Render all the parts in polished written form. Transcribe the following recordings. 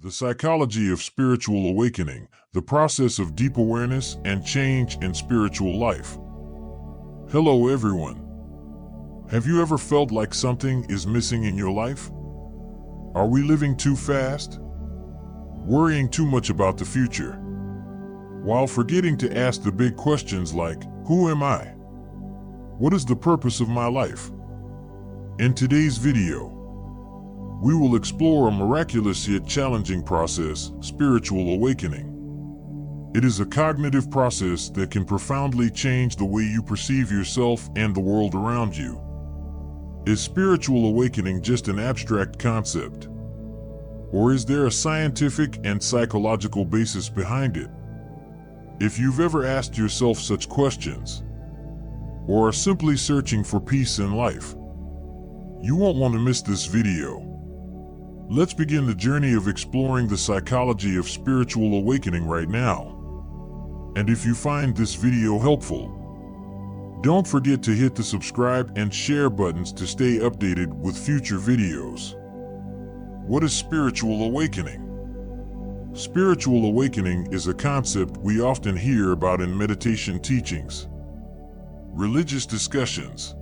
The psychology of spiritual awakening, the process of deep awareness and change in spiritual life. Hello everyone. Have you ever felt like something is missing in your life? Are we living too fast? Worrying too much about the future? While forgetting to ask the big questions like, who am I? What is the purpose of my life? In today's video, we will explore a miraculous yet challenging process, spiritual awakening. It is a cognitive process that can profoundly change the way you perceive yourself and the world around you. Is spiritual awakening just an abstract concept? Or is there a scientific and psychological basis behind it? If you've ever asked yourself such questions, or are simply searching for peace in life, you won't want to miss this video. Let's begin the journey of exploring the psychology of spiritual awakening right now. And if you find this video helpful, don't forget to hit the subscribe and share buttons to stay updated with future videos. What is spiritual awakening? Spiritual awakening is a concept we often hear about in meditation teachings, religious discussions,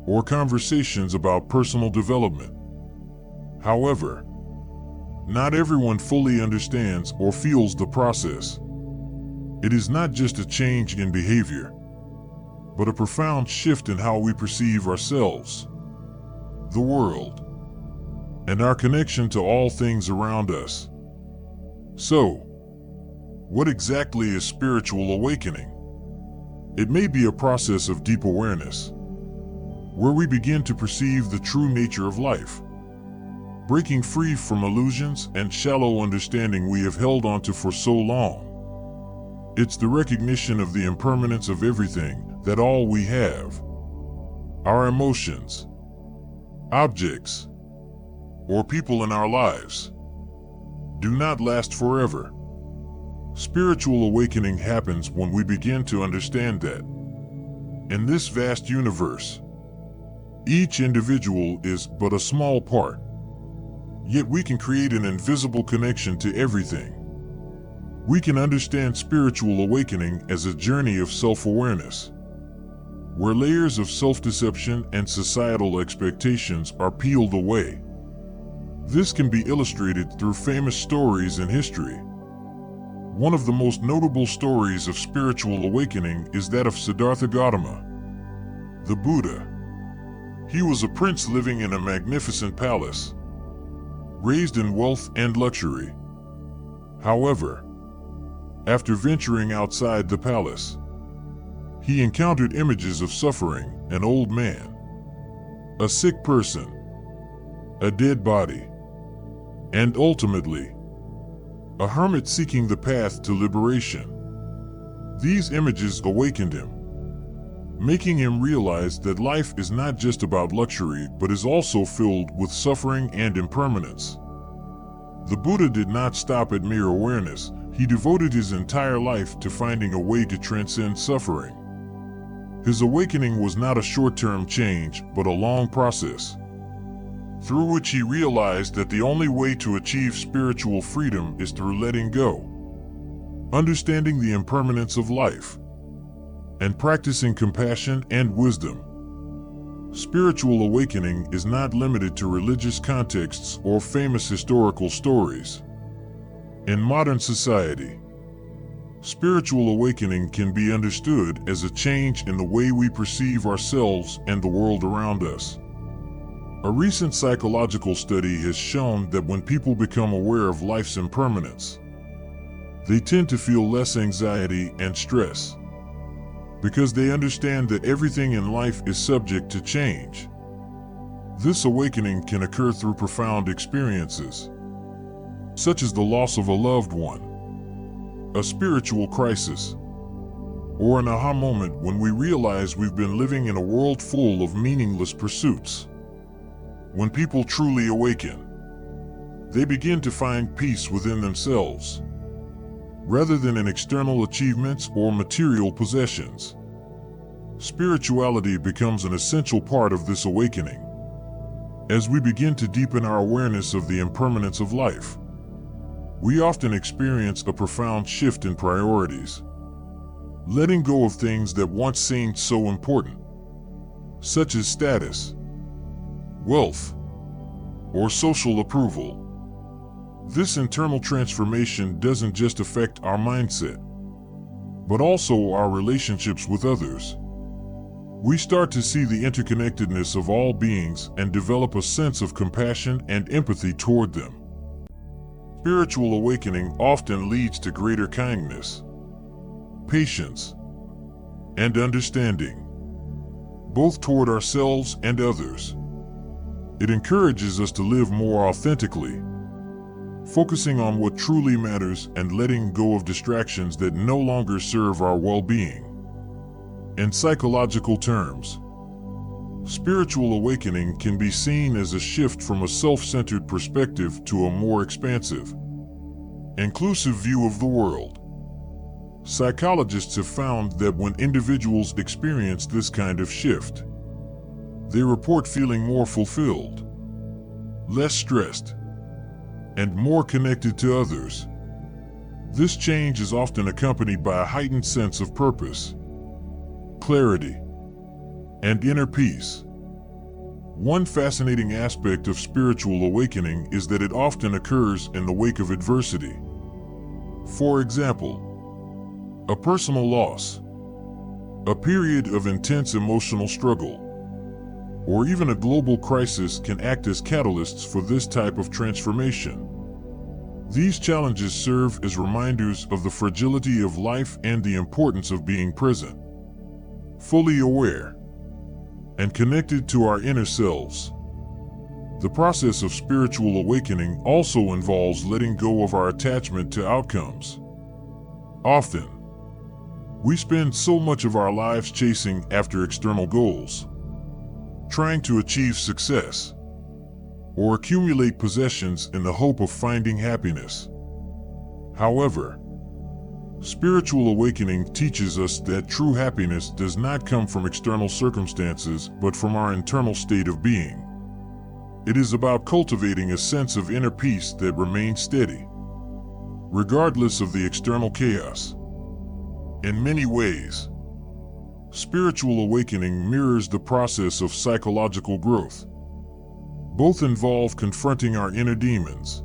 or conversations about personal development. However, not everyone fully understands or feels the process. It is not just a change in behavior, but a profound shift in how we perceive ourselves, the world, and our connection to all things around us. So, what exactly is spiritual awakening? It may be a process of deep awareness, where we begin to perceive the true nature of life, breaking free from illusions and shallow understanding we have held onto for so long. It's the recognition of the impermanence of everything, that all we have, our emotions, objects, or people in our lives, do not last forever. Spiritual awakening happens when we begin to understand that, in this vast universe, each individual is but a small part. Yet we can create an invisible connection to everything. We can understand spiritual awakening as a journey of self-awareness, where layers of self-deception and societal expectations are peeled away. This can be illustrated through famous stories in history. One of the most notable stories of spiritual awakening is that of Siddhartha Gautama, the Buddha. He was a prince living in a magnificent palace, raised in wealth and luxury. However, after venturing outside the palace, he encountered images of suffering, an old man, a sick person, a dead body, and ultimately, a hermit seeking the path to liberation. These images awakened him, making him realize that life is not just about luxury but is also filled with suffering and impermanence. The Buddha did not stop at mere awareness. He devoted his entire life to finding a way to transcend suffering. His awakening was not a short-term change, but a long process, through which he realized that the only way to achieve spiritual freedom is through letting go, understanding the impermanence of life, and practicing compassion and wisdom. Spiritual awakening is not limited to religious contexts or famous historical stories. In modern society, spiritual awakening can be understood as a change in the way we perceive ourselves and the world around us. A recent psychological study has shown that when people become aware of life's impermanence, they tend to feel less anxiety and stress, because they understand that everything in life is subject to change. This awakening can occur through profound experiences, such as the loss of a loved one, a spiritual crisis, or an aha moment when we realize we've been living in a world full of meaningless pursuits. When people truly awaken, they begin to find peace within themselves, rather than in external achievements or material possessions. Spirituality becomes an essential part of this awakening, as we begin to deepen our awareness of the impermanence of life. we often experience a profound shift in priorities, letting go of things that once seemed so important, such as status, wealth, or social approval. This internal transformation doesn't just affect our mindset, but also our relationships with others. We start to see the interconnectedness of all beings and develop a sense of compassion and empathy toward them. Spiritual awakening often leads to greater kindness, patience, and understanding, both toward ourselves and others. It encourages us to live more authentically, focusing on what truly matters and letting go of distractions that no longer serve our well-being. In psychological terms, spiritual awakening can be seen as a shift from a self-centered perspective to a more expansive, inclusive view of the world. Psychologists have found that when individuals experience this kind of shift, they report feeling more fulfilled, less stressed, and more connected to others. This change is often accompanied by a heightened sense of purpose, clarity, and inner peace. One fascinating aspect of spiritual awakening is that it often occurs in the wake of adversity. For example, a personal loss, a period of intense emotional struggle, or even a global crisis can act as catalysts for this type of transformation. These challenges serve as reminders of the fragility of life and the importance of being present, fully aware, and connected to our inner selves. The process of spiritual awakening also involves letting go of our attachment to outcomes. Often, we spend so much of our lives chasing after external goals, trying to achieve success, or accumulate possessions in the hope of finding happiness. However, spiritual awakening teaches us that true happiness does not come from external circumstances, but from our internal state of being. It is about cultivating a sense of inner peace that remains steady, regardless of the external chaos. In many ways, spiritual awakening mirrors the process of psychological growth. Both involve confronting our inner demons,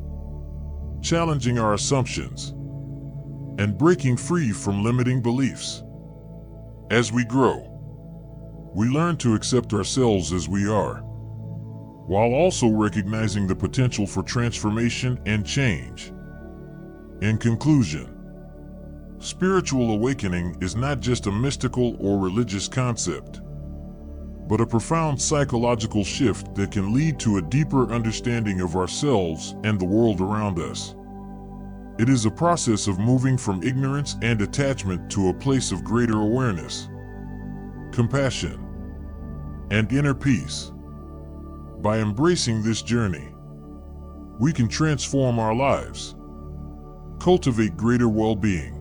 challenging our assumptions, and breaking free from limiting beliefs. As we grow, we learn to accept ourselves as we are, while also recognizing the potential for transformation and change. In conclusion, spiritual awakening is not just a mystical or religious concept, but a profound psychological shift that can lead to a deeper understanding of ourselves and the world around us. It is a process of moving from ignorance and attachment to a place of greater awareness, compassion, and inner peace. By embracing this journey, we can transform our lives, cultivate greater well-being,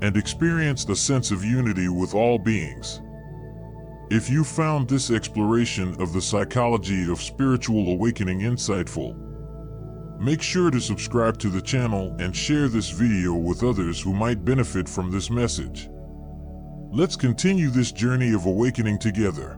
and experience a sense of unity with all beings. If you found this exploration of the psychology of spiritual awakening insightful, make sure to subscribe to the channel and share this video with others who might benefit from this message. Let's continue this journey of awakening together.